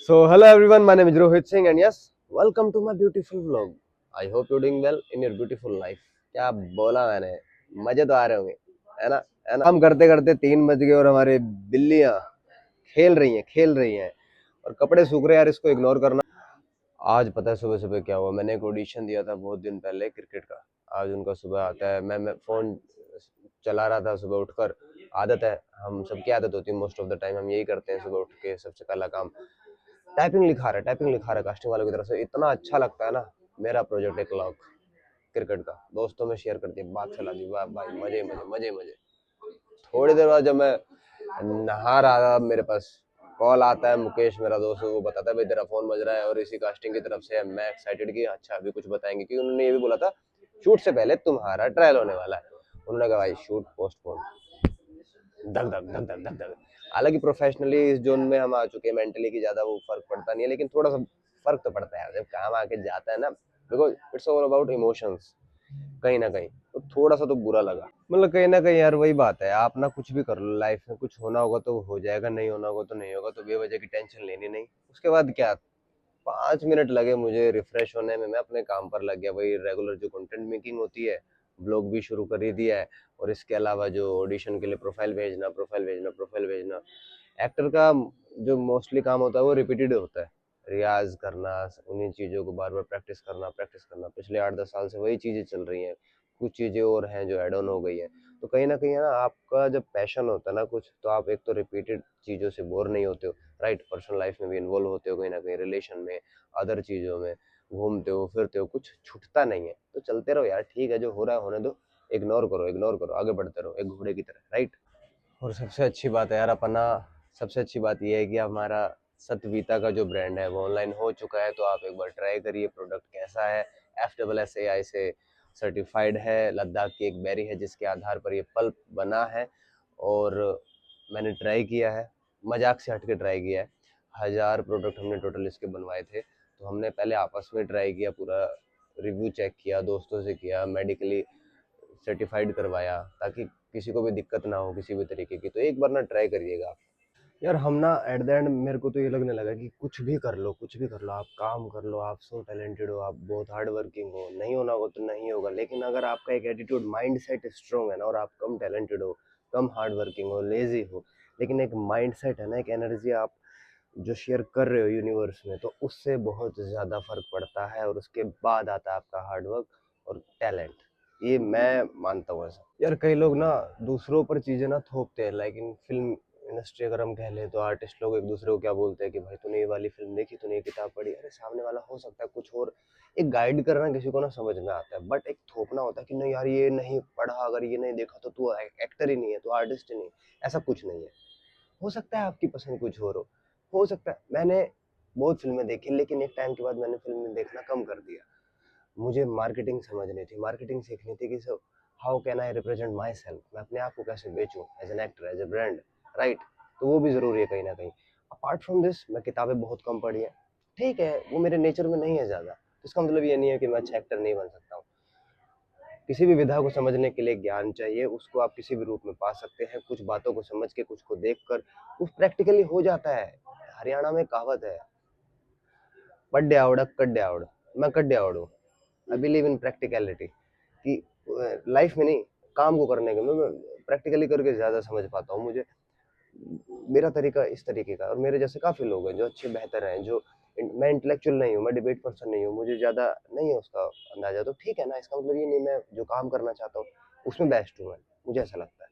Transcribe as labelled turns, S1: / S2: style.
S1: So, hello everyone, my name is Rohit Singh, and yes, welcome to my beautiful vlog. I hope you're doing well in your beautiful life. क्या बोला मैंने, मजे तो आ रहे होंगे, है ना? काम करते करते 3 बज गए और हमारे बिल्लियां खेल रही हैं और कपड़े सूख रहे हैं यार, इसको इग्नोर करना। आज पता है सुबह सुबह क्या हुआ, मैंने एक ऑडिशन दिया था बहुत दिन पहले क्रिकेट का। आज उनका सुबह आता है, मैं फोन चला रहा था सुबह उठकर। आदत है, हम सबकी आदत होती है, मोस्ट ऑफ द टाइम हम यही करते हैं सुबह उठ के सबसे पहला काम टाइपिंग लिखा रहा है कास्टिंग वालों की तरफ से। इतना अच्छा लगता है ना। मेरा प्रोजेक्ट 1 लाख क्रिकेट का दोस्तों में शेयर कर दिया, बात चला दी, वाह भाई, मजे मजे मजे मजे। थोड़ी देर बाद जब मैं नहा रहा था, मेरे पास कॉल आता है। मुकेश मेरा दोस्त, वो बताता है भाई तेरा फोन बज रहा है और इसी कास्टिंग की तरफ से है। मैं एक्साइटेड कि अच्छा अभी कुछ बताएंगे, क्योंकि उन्होंने ये भी बोला था शूट से पहले तुम्हारा ट्रायल होने वाला है। उन्होंने कहा भाई शूट पोस्टपोन। धक धक धक धक धक धक। हालांकि प्रोफेशनली इस जोन में हम आ चुके हैं, मेंटली की ज्यादा वो फर्क पड़ता नहीं है, लेकिन थोड़ा सा फर्क तो पड़ता है जब काम आके जाता है ना। Because it's all about emotions. कहीं ना कहीं तो थोड़ा सा तो बुरा लगा। मतलब कहीं ना कहीं यार वही बात है, आप ना कुछ भी कर लो लाइफ में, कुछ होना होगा तो हो जाएगा, नहीं होना होगा तो नहीं होगा, तो बेवजह की टेंशन लेनी नहीं। उसके बाद क्या, 5 मिनट लगे मुझे रिफ्रेश होने में, मैं अपने काम पर लग गया। वही रेगुलर जो कंटेंट मेकिंग होती है, ब्लॉग भी शुरू कर ही दिया है। और इसके अलावा जो ऑडिशन के लिए प्रोफाइल भेजना। एक्टर का जो मोस्टली काम होता है वो रिपीटेड होता है। रियाज करना, उन्हीं चीज़ों को बार बार प्रैक्टिस करना। पिछले 8-10 साल से वही चीज़ें चल रही हैं। कुछ चीज़ें और हैं जो एड ऑन हो गई हैं। तो कहीं ना कहीं है ना, आपका जब पैशन होता है ना कुछ, तो आप एक तो रिपीटेड चीज़ों से बोर नहीं होते हो। राइट, पर्सनल लाइफ में भी इन्वॉल्व होते हो, कहीं ना कहीं रिलेशन में, अदर चीज़ों में घूमते हो फिरते हो, कुछ छूटता नहीं है। तो चलते रहो यार, ठीक है, जो हो रहा है होने दो। इग्नोर करो, आगे बढ़ते रहो एक घोड़े की तरह, राइट। और सबसे अच्छी बात है यार, अपना सबसे अच्छी बात यह है कि हमारा सतवीता का जो ब्रांड है वो ऑनलाइन हो चुका है। तो आप एक बार ट्राई करिए, प्रोडक्ट कैसा है। FSSAI से सर्टिफाइड है, लद्दाख की एक बेरी है जिसके आधार पर ये पल्प बना है। और मैंने ट्राई किया है, मजाक से हट के ट्राई किया है। 1000 प्रोडक्ट हमने टोटल इसके बनवाए थे। तो हमने पहले आपस में ट्राई किया, पूरा रिव्यू चेक किया, दोस्तों से किया, मेडिकली सर्टिफाइड करवाया, ताकि किसी को भी दिक्कत ना हो किसी भी तरीके की। तो एक बार ना ट्राई करिएगा आप। यार हम ना एट द एंड मेरे को तो ये लगने लगा कि कुछ भी कर लो, आप काम कर लो, आप सो टैलेंटेड हो, आप बहुत हार्ड वर्किंग हो, नहीं होना होगा तो नहीं होगा। लेकिन अगर आपका एक एटीट्यूड, माइंड सेट स्ट्रॉन्ग है ना, और आप कम टैलेंटेड हो, कम हार्ड वर्किंग हो, लेजी हो, लेकिन एक माइंड सेट है ना, एक एनर्जी आप जो शेयर कर रहे हो यूनिवर्स में, तो उससे बहुत ज़्यादा फर्क पड़ता है। और उसके बाद आता है आपका हार्डवर्क और टैलेंट। ये मैं मानता हूँ ऐसा। यार कई लोग ना दूसरों पर चीज़ें ना थोपते हैं, लाइक इन फिल्म इंडस्ट्री अगर हम कह लें, तो आर्टिस्ट लोग एक दूसरे को क्या बोलते हैं कि भाई तूने ये वाली फिल्म देखी, तूने ये किताब पढ़ी। अरे सामने वाला हो सकता है कुछ और, एक गाइड करना किसी को ना समझ में आता है, बट एक थोपना होता है कि नहीं यार ये नहीं पढ़ा, अगर ये नहीं देखा तो तू एक्टर ही नहीं है, तू आर्टिस्ट ही नहीं है। ऐसा कुछ नहीं है। हो सकता है आपकी पसंद कुछ और हो सकता है। मैंने बहुत फिल्में देखी, लेकिन एक टाइम के बाद मैंने फिल्में देखना कम कर दिया। मुझे मार्केटिंग समझनी थी, मार्केटिंग सीखनी थी कि so how can I represent myself, मैं अपने आप को कैसे बेचूं as an actor, as a brand, right. तो वो भी ज़रूरी है कहीं ना कहीं। अपार्ट फ्रॉम दिस, मैं किताबें बहुत कम पढ़ी हैं। ठीक है, वो मेरे नेचर में नहीं है ज़्यादा, तो इसका मतलब ये नहीं है कि मैं अच्छा एक्टर नहीं बन सकता हूँ। किसी भी विधा को समझने के लिए ज्ञान चाहिए, उसको आप किसी भी रूप में पा सकते हैं। कुछ बातों को समझ के, कुछ को देख कर, कुछ प्रैक्टिकली हो जाता है। हरियाणा में कहावत है, पढ़े आवड़ कड्डे आवड़। मैं कड्डे आवड़ हूँ। आई बिलीव इन प्रैक्टिकलिटी, कि लाइफ में नहीं, काम को करने के मैं प्रैक्टिकली करके ज़्यादा समझ पाता हूँ। मुझे मेरा तरीका इस तरीके का, और मेरे जैसे काफ़ी लोग हैं जो अच्छे बेहतर हैं। जो मैं इंटेलेक्चुअल नहीं हूँ, मैं डिबेट पर्सन नहीं हूँ, मुझे ज़्यादा नहीं है उसका अंदाज़ा। तो ठीक है ना, इसका मतलब ये नहीं मैं जो काम करना चाहता हूँ उसमें बेस्ट हूँ मैं, मुझे ऐसा लगता है।